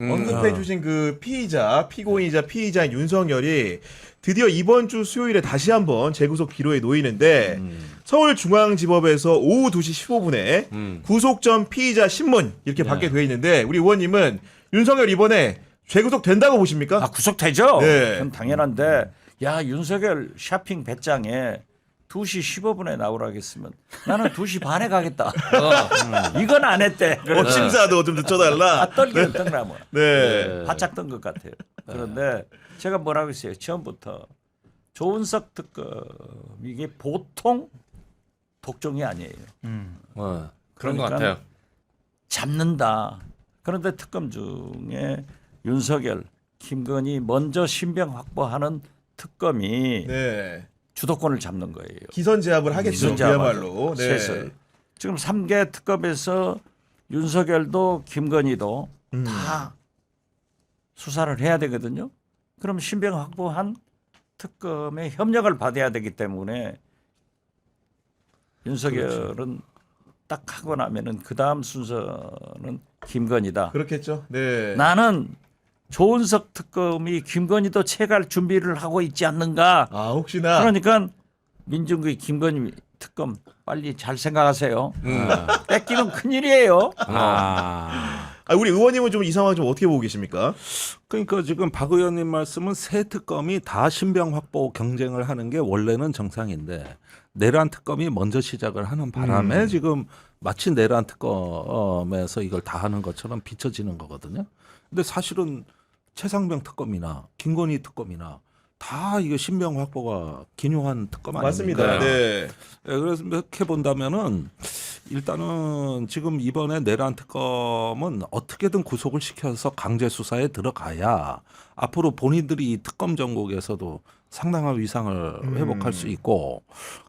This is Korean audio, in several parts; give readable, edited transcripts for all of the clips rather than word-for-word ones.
언급해주신 그 피고인이자 피의자인 윤석열이 드디어 이번 주 수요일에 다시 한번 재구속 기로에 놓이는데 서울중앙지법에서 오후 2시 15분에 구속 전 피의자 신문 이렇게 받게 되어 있는데 우리 의원님은 윤석열 이번에 재구속 된다고 보십니까? 아, 구속되죠? 네. 그건 당연한데 야 윤석열 쇼핑 배짱에 2시 15분에 나오라고 했으면 나는 2시 반에 가겠다. 이건 안 했대. 심사도 좀 늦춰달라. 아, 떨기는 떨나뭐. 네. 바짝 뜬 것 같아요. 그런데 제가 뭐라고 했어요. 처음부터 조은석 특검 이게 보통 독종이 아니에요. 그런 것 그러니까 같아요. 잡는다. 그런데 특검 중에 윤석열, 김건희 먼저 신병 확보하는 특검이 네. 주도권을 잡는 거예요. 기선제압을 하겠죠. 기선제압하죠. 그야말로. 네. 셋을. 지금 3개 특검에서 윤석열도 김건희도 다 수사를 해야 되거든요. 그럼 신병 확보한 특검의 협력을 받아야 되기 때문에 윤석열은 딱 하고 나면은 그 다음 순서는 김건희다. 그렇겠죠. 네. 나는 조은석 특검이 김건희도 채갈 준비를 하고 있지 않는가. 아 혹시나. 그러니까 민중의 김건희 특검 빨리 잘 생각하세요. 뺏기면 큰일이에요. 우리 의원님은 좀 이 상황 좀 어떻게 보고 계십니까? 그러니까 지금 박 의원님 말씀은 새 특검이 다 신병 확보 경쟁을 하는 게 원래는 정상인데 내란 특검이 먼저 시작을 하는 바람에 지금 마치 내란 특검에서 이걸 다 하는 것처럼 비춰지는 거거든요. 근데 사실은 최상병 특검이나 김건희 특검이나 다 이거 신병 확보가 기묘한 특검 아닙니까? 맞습니다. 네. 그래서 이렇게 본다면은 일단은 지금 이번에 내란 특검은 어떻게든 구속을 시켜서 강제 수사에 들어가야 앞으로 본인들이 이 특검 전국에서도 상당한 위상을 회복할 수 있고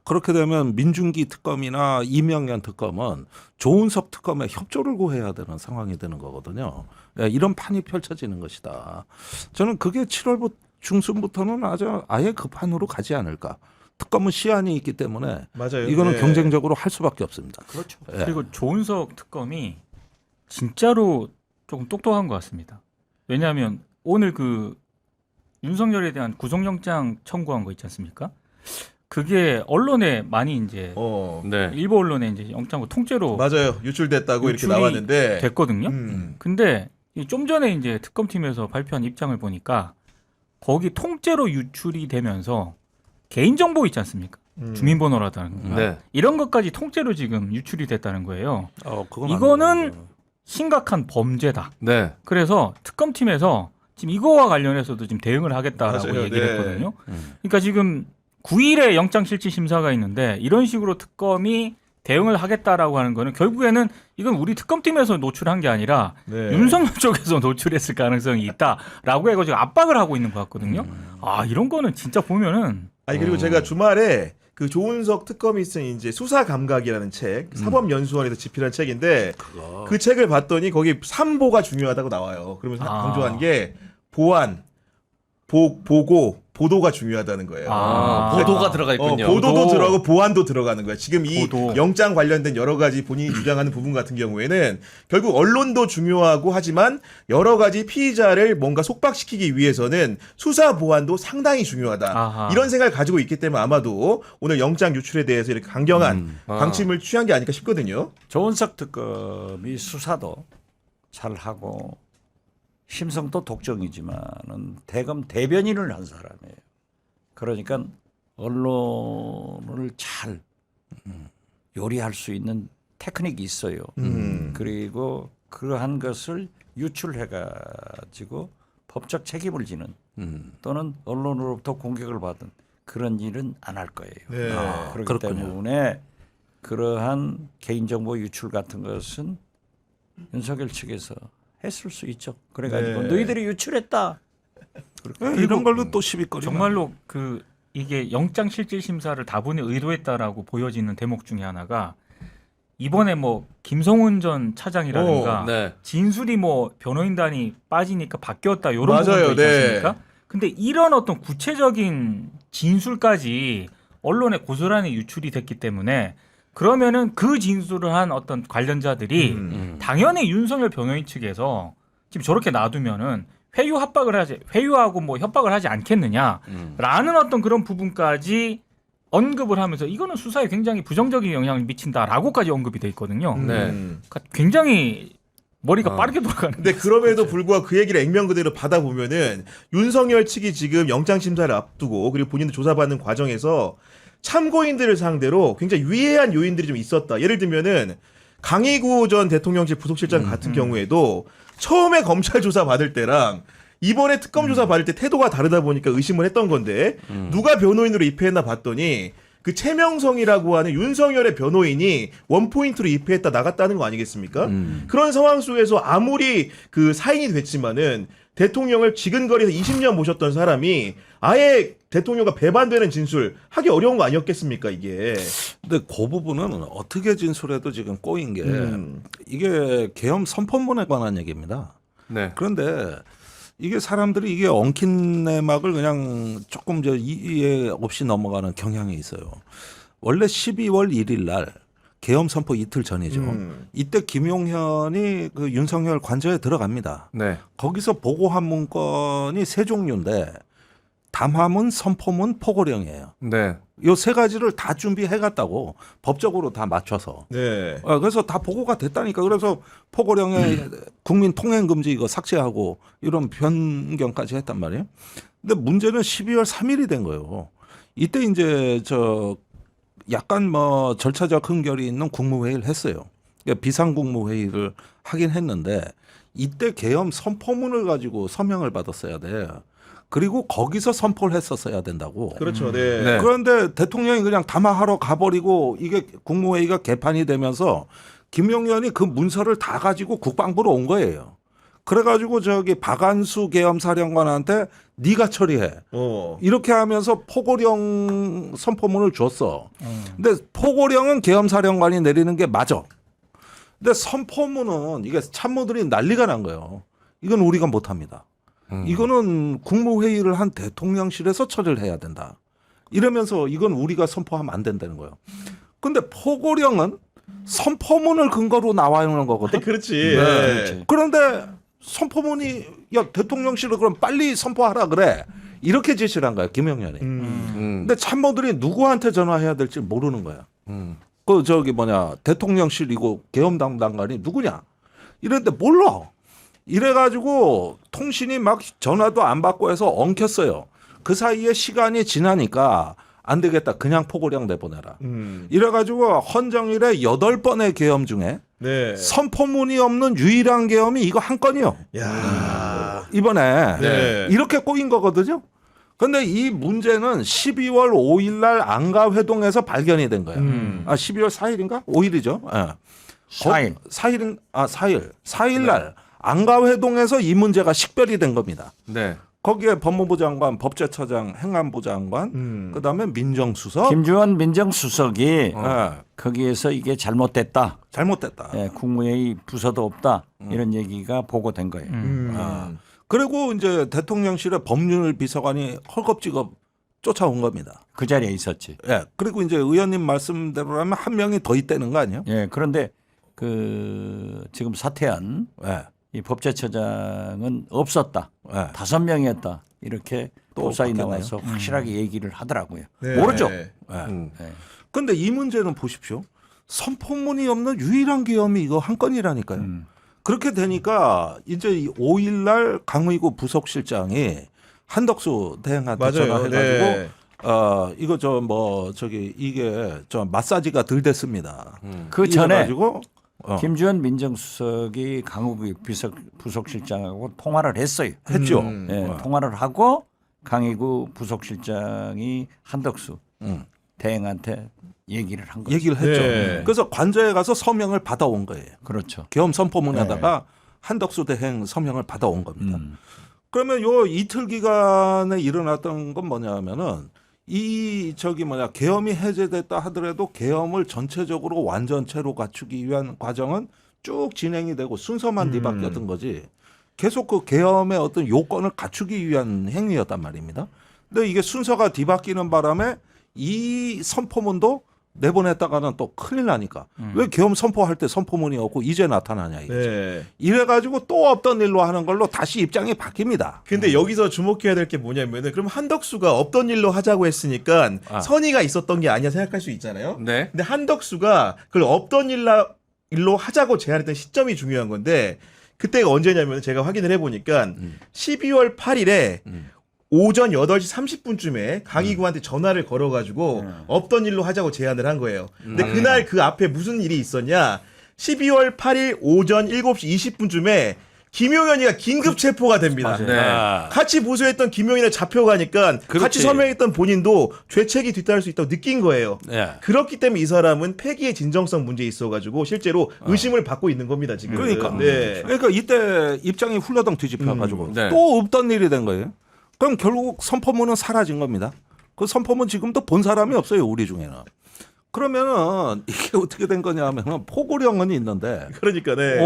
그렇게 되면 민중기 특검이나 이명현 특검은 조은석 특검에 협조를 구해야 되는 상황이 되는 거거든요. 이런 판이 펼쳐지는 것이다. 저는 그게 7월 중순부터는 아예 그 판으로 가지 않을까. 특검은 시한이 있기 때문에 맞아요. 이거는 네. 경쟁적으로 할 수밖에 없습니다. 그렇죠. 예. 그리고 조은석 특검이 진짜로 조금 똑똑한 것 같습니다. 왜냐하면 오늘 그 윤석열에 대한 구속영장 청구한 거 있지 않습니까? 그게 언론에 많이 이제 네. 일부 언론에 이제 영장고 통째로 맞아요. 유출됐다고 이렇게 유출이 나왔는데. 됐거든요. 음. 근데 좀 전에 이제 특검팀에서 발표한 입장을 보니까 거기 통째로 유출이 되면서 개인정보 있지 않습니까? 주민번호라든가 네. 이런 것까지 통째로 지금 유출이 됐다는 거예요. 그건 이거는 안 돼요. 심각한 범죄다. 네. 그래서 특검팀에서 지금 이거와 관련해서도 지금 대응을 하겠다라고 맞아요. 얘기를 네. 했거든요. 그러니까 지금 9일에 영장실질심사가 있는데 이런 식으로 특검이 대응을 하겠다라고 하는 거는 결국에는 이건 우리 특검팀에서 노출한 게 아니라 네. 윤석열 쪽에서 노출했을 가능성이 있다라고 해가지고 압박을 하고 있는 것 같거든요. 아 이런 거는 진짜 보면은 그리고 제가 주말에 그 조은석 특검이 쓴 이제 수사 감각이라는 책, 사법연수원에서 집필한 책인데 그 책을 봤더니 거기 삼보가 중요하다고 나와요. 그러면서 강조한 게 보안, 보고, 보도가 중요하다는 거예요. 보도가 들어가 있군요. 보도도 들어가고 보안도 들어가는 거야. 지금 이 보도. 영장 관련된 여러 가지 본인이 주장하는 부분 같은 경우에는 결국 언론도 중요하고 하지만 여러 가지 피의자를 뭔가 속박시키기 위해서는 수사 보안도 상당히 중요하다. 아하. 이런 생각을 가지고 있기 때문에 아마도 오늘 영장 유출에 대해서 이렇게 강경한 방침을 취한 게 아닐까 싶거든요. 조은석 특검이 수사도 잘하고 심성도 독종이지만은 대검 대변인을 한 사람이에요. 그러니까 언론을 잘 요리할 수 있는 테크닉이 있어요. 그리고 그러한 것을 유출해가지고 법적 책임을 지는 또는 언론으로부터 공격을 받은 그런 일은 안 할 거예요. 네. 그렇기 그렇군요. 때문에 그러한 개인정보 유출 같은 것은 윤석열 측에서 했을 수 있죠. 그래가지고 네. 너희들이 유출했다. 이런 걸로 또 시비거리 정말로 그 이게 영장실질심사를 다분히 의도했다라고 보여지는 대목 중에 하나가 이번에 뭐 김성훈 전 차장이라든가 네. 진술이 뭐 변호인단이 빠지니까 바뀌었다 이런 맞아요. 부분도 있지 네. 않습니까? 근데 이런 어떤 구체적인 진술까지 언론에 고스란히 유출이 됐기 때문에 그러면은 그 진술을 한 어떤 관련자들이 당연히 윤석열 변호인 측에서 지금 저렇게 놔두면은 회유하고 뭐 협박을 하지 않겠느냐라는 어떤 그런 부분까지 언급을 하면서 이거는 수사에 굉장히 부정적인 영향을 미친다라고까지 언급이 돼 있거든요. 네. 그러니까 굉장히 머리가 빠르게 돌아가는. 근데 그럼에도 불구하고 그 얘기를 액면 그대로 받아보면은 윤석열 측이 지금 영장 심사를 앞두고 그리고 본인도 조사받는 과정에서 참고인들을 상대로 굉장히 유해한 요인들이 좀 있었다. 예를 들면은 강희구 전 대통령실 부속실장 같은 경우에도 처음에 검찰 조사 받을 때랑 이번에 특검 조사 받을 때 태도가 다르다 보니까 의심을 했던 건데 누가 변호인으로 입회했나 봤더니 그 최명성이라고 하는 윤석열의 변호인이 원포인트로 입회했다 나갔다는 거 아니겠습니까? 그런 상황 속에서 아무리 그 사인이 됐지만은 대통령을 지근거리에서 20년 모셨던 사람이 아예 대통령과 배반되는 진술 하기 어려운 거 아니었겠습니까 이게. 근데 그 부분은 어떻게 진술해도 지금 꼬인 게 이게 계엄 선포문에 관한 얘기입니다. 네. 그런데 이게 사람들이 이게 엉킨 내막을 그냥 조금 이해 없이 넘어가는 경향이 있어요. 원래 12월 1일 날 계엄 선포 이틀 전이죠. 이때 김용현이 그 윤석열 관저에 들어갑니다. 네. 거기서 보고한 문건이 세 종류인데 담화문, 선포문, 포고령이에요. 네. 요 세 가지를 다 준비해 갔다고 법적으로 다 맞춰서. 네. 그래서 다 보고가 됐다니까. 그래서 포고령에 국민 통행 금지 이거 삭제하고 이런 변경까지 했단 말이에요. 근데 문제는 12월 3일이 된 거예요. 이때 이제 약간 뭐 절차적 흥결이 있는 국무회의를 했어요. 그러니까 비상국무회의를 하긴 했는데 이때 계엄 선포문을 가지고 서명을 받았어야 돼. 그리고 거기서 선포를 했었어야 된다고. 그렇죠. 네. 네. 그런데 대통령이 그냥 담화하러 가버리고 이게 국무회의가 개판이 되면서 김용현이 그 문서를 다 가지고 국방부로 온 거예요. 그래가지고 박안수 계엄사령관한테 네가 처리해. 이렇게 하면서 포고령 선포문을 줬어. 근데 포고령은 계엄사령관이 내리는 게 맞아. 근데 선포문은 이게 참모들이 난리가 난 거예요. 이건 우리가 못합니다. 이거는 국무회의를 한 대통령실에서 처리를 해야 된다. 이러면서 이건 우리가 선포하면 안 된다는 거예요. 근데 포고령은 선포문을 근거로 나와 있는 거거든. 그렇지. 네. 네. 그런데 선포문이 야 대통령실을 그럼 빨리 선포하라 그래. 이렇게 지시를 한 거야 김용현이. 근데 참모들이 누구한테 전화해야 될지 모르는 거야. 그 대통령실이고 계엄 담당관이 누구냐? 이랬는데 몰라. 이래가지고 통신이 막 전화도 안 받고 해서 엉켰어요. 그 사이에 시간이 지나니까 안 되겠다. 그냥 포고령 내보내라. 이래가지고 헌정일에 8번의 계엄 중에 네. 선포문이 없는 유일한 계엄이 이거 한 건이요. 야. 이번에 네. 이렇게 꼬인 거거든요. 근데 이 문제는 12월 5일 날 안가회동에서 발견이 된 거예요. 12월 4일인가? 5일이죠. 네. 4일. 4일 날 안가회동에서 이 문제가 식별이 된 겁니다. 네. 거기에 법무부 장관, 법제처장, 행안부 장관, 그다음에 민정수석, 김주원 민정수석이 네. 거기에서 이게 잘못됐다. 잘못됐다. 예, 국무회의 부서도 없다. 이런 얘기가 보고된 거예요. 그리고 이제 대통령실의 법률 비서관이 헐겁지겁 쫓아온 겁니다. 그 자리에 있었지. 예. 그리고 이제 의원님 말씀대로라면 한 명이 더 있다는 거 아니에요? 예, 그런데 그 지금 사퇴한 예. 이 법제처장은 없었다. 예. 5명이었다. 이렇게 또 도사에 바뀌었나요? 나와서 확실하게 얘기를 하더라고요. 네. 모르죠. 네. 네. 근데 이 문제는 보십시오. 선포문이 없는 유일한 계엄이 이거 한 건이라니까요. 그렇게 되니까 이제 5일 날 강의구 부속실장이 한덕수 대행한테 맞아요. 전화해가지고 네. 이거 이게 마사지가 덜 됐습니다. 그 전에 이래가지고 김주현 민정수석이 강욱이 부속실장하고 통화를 했어요. 했죠. 예, 통화를 하고 강희구 부속실장이 한덕수 대행한테 얘기를 한 거죠. 얘기를 했죠. 네. 그래서 관저에 가서 서명을 받아온 거예요. 그렇죠. 계엄 선포문에다가 한덕수 대행 서명을 받아온 겁니다. 그러면 요 이틀 기간에 일어났던 건 뭐냐면은 계엄이 해제됐다 하더라도 계엄을 전체적으로 완전체로 갖추기 위한 과정은 쭉 진행이 되고 순서만 뒤바뀌었던 거지. 계속 그 계엄의 어떤 요건을 갖추기 위한 행위였단 말입니다. 근데 이게 순서가 뒤바뀌는 바람에 이 선포문도 내보냈다가는 또 큰일 나니까 왜 계엄 선포할 때 선포문이 없고 이제 나타나냐 이거지. 네. 이래가지고 또 없던 일로 하는 걸로 다시 입장이 바뀝니다. 근데 여기서 주목해야 될 게 뭐냐면은 그럼 한덕수가 없던 일로 하자고 했으니까 선의가 있었던 게 아니야 생각할 수 있잖아요. 네. 근데 한덕수가 그걸 없던 일로 하자고 제안했던 시점이 중요한 건데 그때가 언제냐면 제가 확인을 해보니까 12월 8일에 오전 8시 30분쯤에 강희구한테 전화를 걸어가지고 없던 일로 하자고 제안을 한 거예요. 근데 그날 그 앞에 무슨 일이 있었냐? 12월 8일 오전 7시 20분쯤에 김용현이가 긴급 체포가 됩니다. 네. 같이 보수했던 김용현이 잡혀가니까 같이 그렇지. 서명했던 본인도 죄책이 뒤따를 수 있다고 느낀 거예요. 예. 그렇기 때문에 이 사람은 폐기의 진정성 문제에 있어가지고 실제로 의심을 받고 있는 겁니다 지금. 그러니까. 네. 그러니까 이때 입장이 훌러덩 뒤집혀가지고 네. 또 없던 일이 된 거예요. 그럼 결국 선포문은 사라진 겁니다. 그 선포문 지금도 본 사람이 없어요 우리 중에는. 그러면은 이게 어떻게 된 거냐 하면은 포고령은 있는데. 그러니까 네.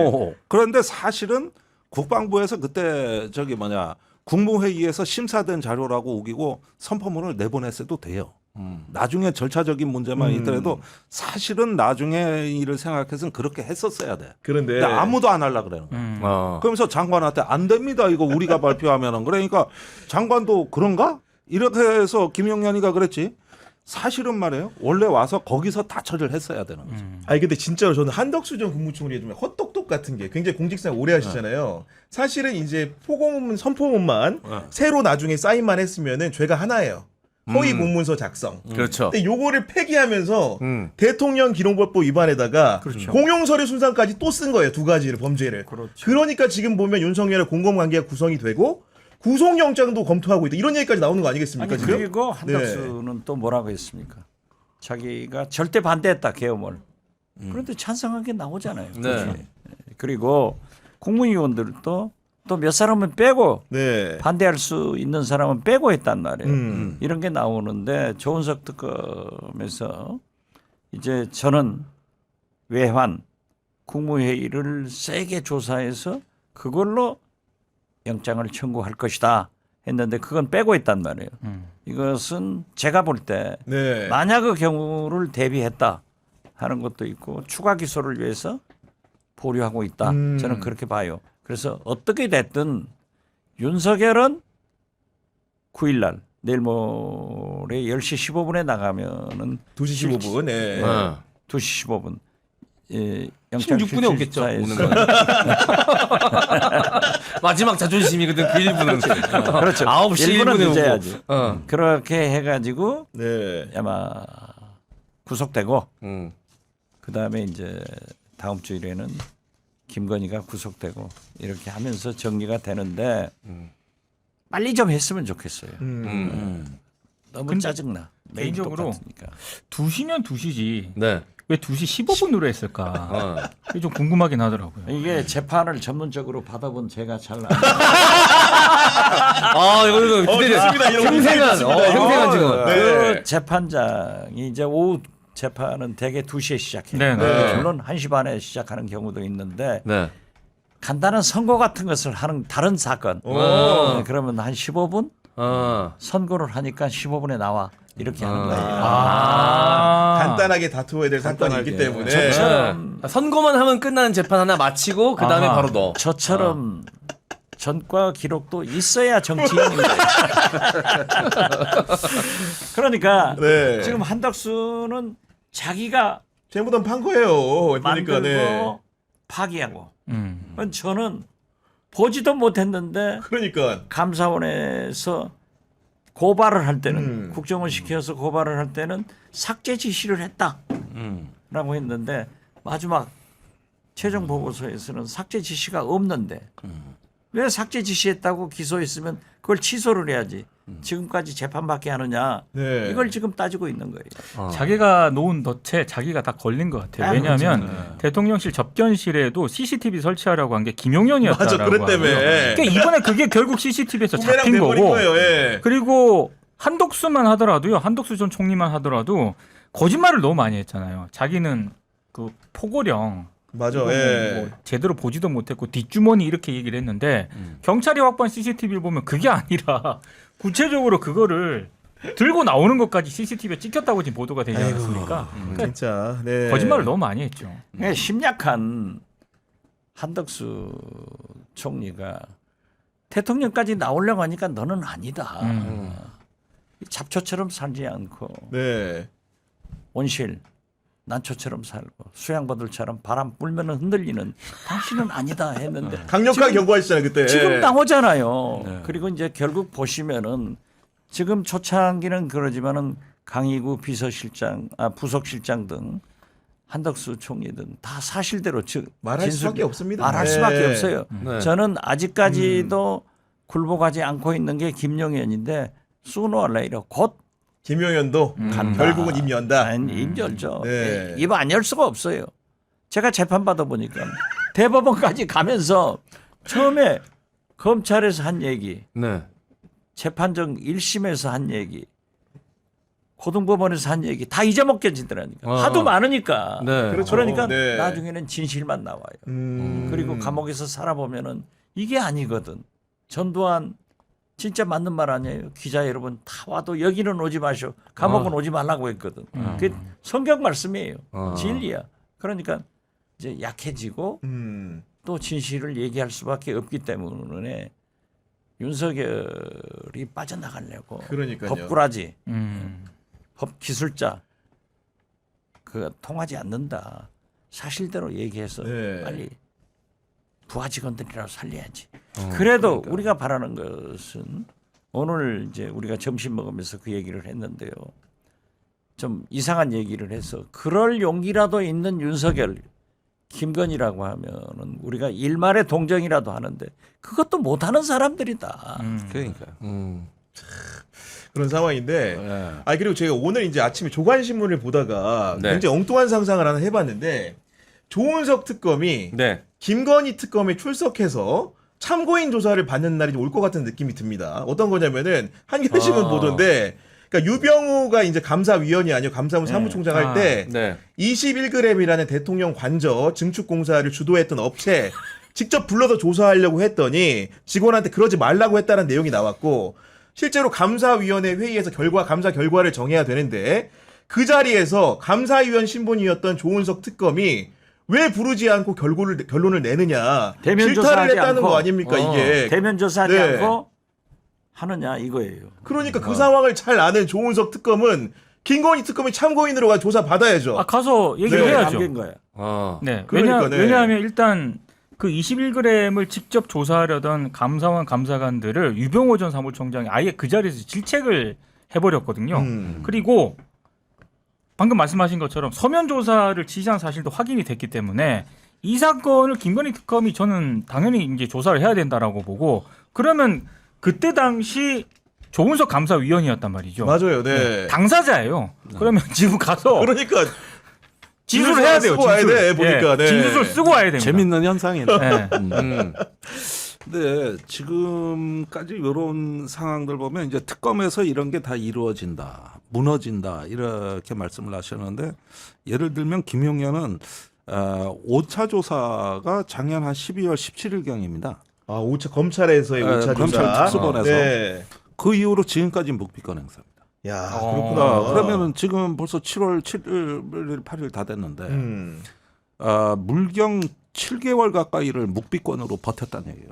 그런데 사실은 국방부에서 그때 국무회의에서 심사된 자료라고 우기고 선포문을 내보냈어도 돼요. 나중에 절차적인 문제만 있더라도 사실은 나중에 일을 생각해서는 그렇게 했었어야 돼. 그런데 근데 아무도 안 하려고 그러는 거야. 그러면서 장관한테 안 됩니다. 이거 우리가 발표하면은. 그러니까 장관도 그런가? 이렇게 해서 김용현이가 그랬지. 사실은 말이에요. 원래 와서 거기서 다 처리를 했어야 되는 거죠. 아니 근데 진짜로 저는 한덕수 전 국무총리 좀 헛똑똑 같은 게 굉장히 공직생활 오래 하시잖아요. 사실은 이제 포고문 선포문만 새로 나중에 사인만 했으면은 죄가 하나예요. 허위 공문서 작성. 그렇죠. 근데 요거를 폐기하면서 대통령 기록법부 위반에다가 공용서류 순상까지 또 쓴 거예요. 두 가지를 범죄를. 그러니까 지금 보면 윤석열의 공범관계가 구성이 되고 구속영장도 검토하고 있다. 이런 얘기까지 나오는 거 아니겠습니까? 아니, 지금? 그리고 한덕수는 또 뭐라고 했습니까? 자기가 절대 반대했다 계엄을. 그런데 찬성한 게 나오잖아요. 네. 그리고 국무위원들도 또 몇 사람은 빼고 네. 반대할 수 있는 사람은 빼고 했단 말이에요. 이런 게 나오는데 조은석 특검에서 이제 저는 외환 국무회의를 세게 조사해서 그걸로 영장을 청구할 것이다 했는데 그건 빼고 있단 말이에요. 이것은 제가 볼 때 네. 만약 그 경우를 대비했다 하는 것도 있고 추가 기소를 위해서 보류하고 있다. 저는 그렇게 봐요. 그래서 어떻게 됐든 윤석열은 9일 날 내일 모레 10시 15분에 나가면은 2시 15분. 네. 2시 15분. 예, 영장 16분에 오겠죠. 출처에서 오는 건. 마지막 자존심이거든. 그 1분은. 그렇죠. 9시 1분은 1분에 오고. 늦어야지. 그렇게 해가지고 네. 아마 구속되고 음. 그다음에 이제 다음 주일에는 김건희가 구속되고 이렇게 하면서 정리가 되는데 빨리 좀 했으면 좋겠어요. 너무 짜증나. 매일 개인적으로 똑같으니까. 2시면 2시지. 네. 왜 2시 15분으로 했을까? 그게 좀 궁금하긴 하더라고요. 이게 재판을 전문적으로 받아본 제가 잘 알아요. 이거 좋습니다. 이런 생생한, 좋습니다. 생생한 지금. 네. 그 재판장이 이제 오후 재판은 대개 2시에 시작해요. 네, 네. 물론 1시 반에 시작하는 경우도 있는데 네. 간단한 선고 같은 것을 하는 다른 사건. 오. 네, 그러면 한 15분 어. 선고를 하니까 15분에 나와 이렇게 하는 거예요. 간단하게 다투어야 될 사건이 있기 때문에. 저처럼 선고만 하면 끝나는 재판 하나 마치고 그 다음에 바로 너. 저처럼 전과 기록도 있어야 정치인입니다. 그러니까 네. 지금 한덕수는 자기가 재무단 판 거예요. 만들고 그러니까 네. 파기하고 저는 보지도 못했는데 그러니까 감사원에서 고발을 할 때는 국정원 시켜서 고발을 할 때는 삭제 지시를 했다라고 했는데 마지막 최종 보고서에서는 삭제 지시가 없는데 왜 삭제 지시했다고 기소했으면 그걸 취소를 해야지 지금까지 재판받게 하느냐 네. 이걸 지금 따지고 있는 거예요. 자기가 놓은 덫에 자기가 다 걸린 것 같아요. 왜냐하면 대통령실 접견실에도 CCTV 설치하라고 한 게 김용현이었다라고 맞아, 그랬다며. 하고요. 그러니까 이번에 그게 결국 CCTV에서 부메랑 잡힌 돼버린 거고. 거예요. 예. 그리고 한덕수만 하더라도요. 한덕수 전 총리만 하더라도 거짓말을 너무 많이 했잖아요. 자기는 그 포고령 맞아. 이거는 예. 뭐 제대로 보지도 못했고 뒷주머니 이렇게 얘기를 했는데 경찰이 확보한 CCTV를 보면 그게 아니라 구체적으로 그거를 들고 나오는 것까지 CCTV에 찍혔다고 지금 보도가 되지 아이고, 않았습니까? 진짜. 네. 거짓말을 너무 많이 했죠. 그러니까 심약한 한덕수 총리가 대통령까지 나오려고 하니까 너는 아니다. 잡초처럼 살지 않고 네. 온실 난초처럼 살고 수양버들처럼 바람 불면 흔들리는 당신은 아니다 했는데 강력하게 경고하시잖아요 그때. 지금 나오잖아요. 그리고 이제 결국 보시면은 지금 초창기는 그러지만은 강희구 비서실장, 부속실장 등 한덕수 총리 등 다 사실대로 즉 말할 진술- 수밖에 없습니다. 말할 네. 수밖에 없어요. 네. 저는 아직까지도 굴복하지 않고 있는 게 김용현인데 sooner or later 곧 김용현도 간다. 결국은 입 연다. 입 열죠. 네. 입 안 열 수가 없어요. 제가 재판 받아 보니까 대법원까지 가면서 처음에 검찰에서 한 얘기, 네. 재판정 1심에서 한 얘기, 고등법원에서 한 얘기 다 잊어먹게지더라니까. 하도 많으니까. 네. 그렇죠. 그러니까 네. 나중에는 진실만 나와요. 그리고 감옥에서 살아보면은 이게 아니거든. 전두환 진짜 맞는 말 아니에요. 기자 여러분 다 와도 여기는 오지 마시오. 감옥은 오지 말라고 했거든. 그게 성경 말씀이에요. 진리야. 그러니까 이제 약해지고 또 진실을 얘기할 수밖에 없기 때문에 윤석열이 빠져나가려고 그러니까요. 법꾸라지, 음. 법 기술자 그 통하지 않는다. 사실대로 얘기해서 네. 빨리 부하 직원들이라도 살려야지. 그래도 그러니까. 우리가 바라는 것은 오늘 이제 우리가 점심 먹으면서 그 얘기를 했는데요. 좀 이상한 얘기를 해서 그럴 용기라도 있는 윤석열, 김건희라고 하면은 우리가 일말의 동정이라도 하는데 그것도 못하는 사람들이다. 그러니까. 그런 상황인데. 네. 아 그리고 제가 오늘 이제 아침에 조간신문을 보다가 네. 굉장히 엉뚱한 상상을 하나 해봤는데 조은석 특검이 네. 김건희 특검에 출석해서 참고인 조사를 받는 날이 올 것 같은 느낌이 듭니다. 어떤 거냐면은 한겨레신문 보도인데, 그러니까 유병우가 이제 감사위원이 아니고 감사원 사무총장 할 때 네. 21g이라는 대통령 관저 증축 공사를 주도했던 업체 직접 불러서 조사하려고 했더니 직원한테 그러지 말라고 했다는 내용이 나왔고, 실제로 감사위원회 회의에서 감사 결과를 정해야 되는데 그 자리에서 감사위원 신분이었던 조은석 특검이 왜 부르지 않고 결론을 내느냐, 대면 질타를 조사하지 했다는 않고. 거 아닙니까 이게. 대면 조사하지 네. 않고 하느냐 이거예요. 그러니까 그 상황을 잘 아는 조은석 특검은 김건희 특검이 참고인으로 가 조사 받아야죠. 아 가서 얘기를 네. 해야죠. 남긴 거야. 네. 그러니까, 네. 왜냐하면 일단 그 21g을 직접 조사하려던 감사원 감사관들을 유병호 전 사무총장이 아예 그 자리에서 질책을 해버렸거든요. 그리고 방금 말씀하신 것처럼 서면 조사를 지시한 사실도 확인이 됐기 때문에 이 사건을 김건희 특검이 저는 당연히 이제 조사를 해야 된다라고 보고, 그러면 그때 당시 조은석 감사위원이었단 말이죠. 맞아요, 네. 당사자예요. 그러면 지금 가서 그러니까 진술을 해야 돼요. 쓰고 와야 진술. 돼, 보니까. 네. 진술을 쓰고 와야 됩니다. 재밌는 현상이네. 네. 근데 지금까지 이런 상황들 보면 이제 특검에서 이런 게 다 이루어진다, 무너진다 이렇게 말씀을 하셨는데, 예를 들면 김용현은 5차 조사가 작년 한 12월 17일경입니다. 아, 검찰에서의 네, 5차 검찰 조사. 특수본에서. 네. 그 이후로 지금까지 묵비권 행사입니다. 야, 어. 그렇구나. 그러면은 지금 벌써 7월 7일, 8일 다 됐는데 물경 7개월 가까이를 묵비권으로 버텼다는 얘기예요.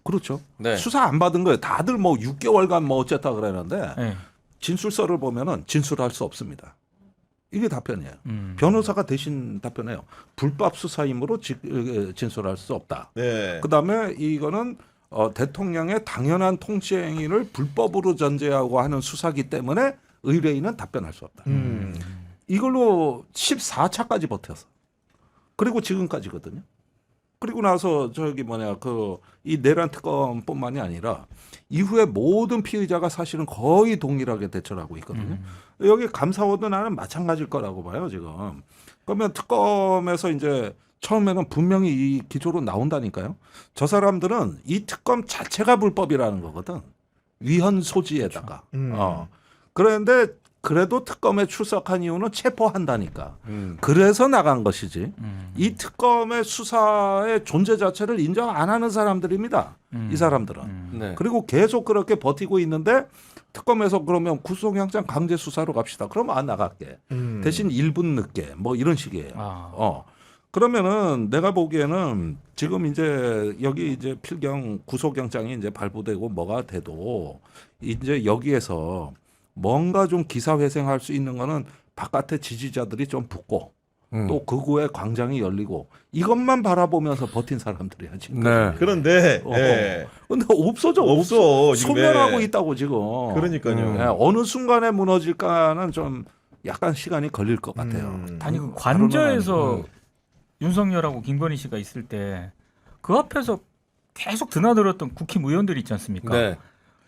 그렇죠. 네. 수사 안 받은 거예요. 다들 뭐 6개월간 뭐 어쨌다 그러는데 네. 진술서를 보면은 진술할 수 없습니다. 이게 답변이에요. 변호사가 대신 답변해요. 불법 수사임으로 진술할 수 없다. 네. 그다음에 이거는 대통령의 당연한 통치 행위를 불법으로 전제하고 하는 수사기 때문에 의뢰인은 답변할 수 없다. 이걸로 14차까지 버텼어. 그리고 지금까지거든요. 그리고 나서 이 내란 특검뿐만이 아니라 이후에 모든 피의자가 사실은 거의 동일하게 대처를 하고 있거든요. 여기 감사원도 나는 마찬가지일 거라고 봐요, 지금. 그러면 특검에서 이제 처음에는 분명히 이 기조로 나온다니까요. 저 사람들은 이 특검 자체가 불법이라는 거거든. 위헌 소지에다가. 그런데 그래도 특검에 출석한 이유는 체포한다니까. 그래서 나간 것이지. 이 특검의 수사의 존재 자체를 인정 안 하는 사람들입니다. 이 사람들은. 네. 그리고 계속 그렇게 버티고 있는데 특검에서 그러면 구속영장 강제 수사로 갑시다. 그러면 안 나갈게. 대신 1분 늦게 뭐 이런 식이에요. 그러면은 내가 보기에는 지금 이제 여기 이제 필경 구속영장이 이제 발부되고 뭐가 돼도 이제 여기에서 뭔가 좀 기사회생할 수 있는 거는 바깥에 지지자들이 좀 붙고 또 극우의 광장이 열리고 이것만 바라보면서 버틴 사람들이야 지금. 네. 그런데 예. 근데 없어져. 없어, 지금. 소멸하고 있다고 지금. 그러니까요. 예, 어느 순간에 무너질까는 좀 약간 시간이 걸릴 것 같아요. 아니 그 관저에서 윤석열하고 김건희 씨가 있을 때 그 앞에서 계속 드나들었던 국힘의원들 있지 않습니까? 네.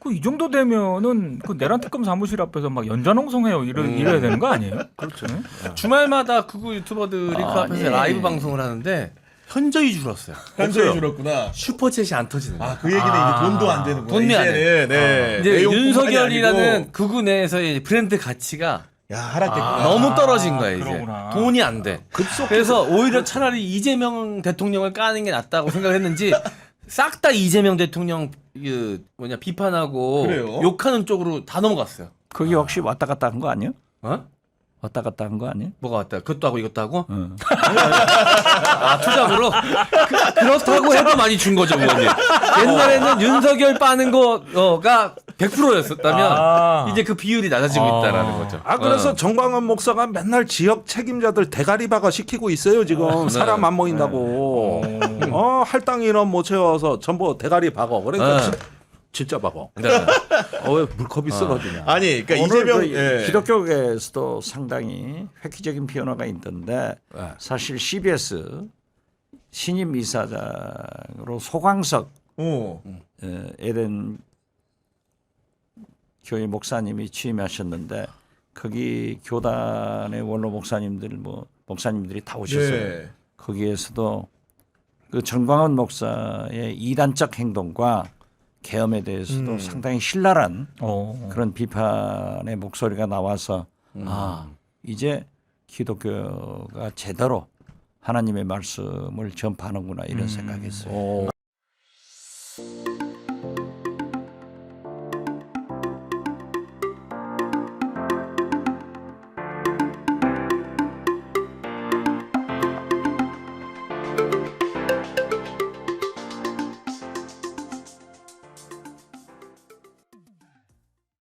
그 이 정도 되면은 그 내란 특검 사무실 앞에서 막 연좌농성해요 이래야 되는 거 아니에요? 그렇죠. 네? 주말마다 극우 유튜버들이 그 앞에서 라이브 방송을 하는데 현저히 줄었어요. 현저히 줄었구나. 슈퍼챗이 안 터지는 거예요. 그 얘기는 이제 돈도 안 되는구나. 돈이 안 이제는, 네. 이제 내용뿐만이 윤석열이라는 아니고. 극우 내에서의 브랜드 가치가 야, 하락됐구나. 너무 떨어진 거야 이제. 그러구나. 돈이 안 돼. 그래서 오히려 차라리 이재명 대통령을 까는 게 낫다고 생각했는지 싹 다 이재명 대통령 그 뭐냐 비판하고 그래요? 욕하는 쪽으로 다 넘어갔어요. 거기 혹시 왔다 갔다 한 거 아니에요? 어? 왔다 갔다 한 거 아니에요? 뭐가 왔다. 그것도 하고 이것도 하고. 응. 아 투잡으로 그렇다고 해도 많이 준 거죠 의원님. 옛날에는 윤석열 빠는 거가 100%였었다면 이제 그 비율이 낮아지고 있다라는 거죠. 그래서 정광훈 목사가 맨날 지역 책임자들 대가리 박아 시키고 있어요 지금. 사람 안 모인다고. 할당 인원 못 채워서 전부 대가리 박어. 그러니까 진짜 박어. 네. 왜 물컵이 쓰러지냐. 아니, 그러니까 오늘 이재명 그 예. 기독교계에서도 상당히 획기적인 변화가 있던데 네. 사실 CBS 신임 이사장으로 소광석 에덴 교회 목사님이 취임하셨는데 거기 교단의 원로 목사님들이 다 오셨어요. 네. 거기에서도 그 정광훈 목사의 이단적 행동과 계엄에 대해서도 상당히 신랄한 그런 비판의 목소리가 나와서 이제 기독교가 제대로 하나님의 말씀을 전파하는구나 이런 생각했어요.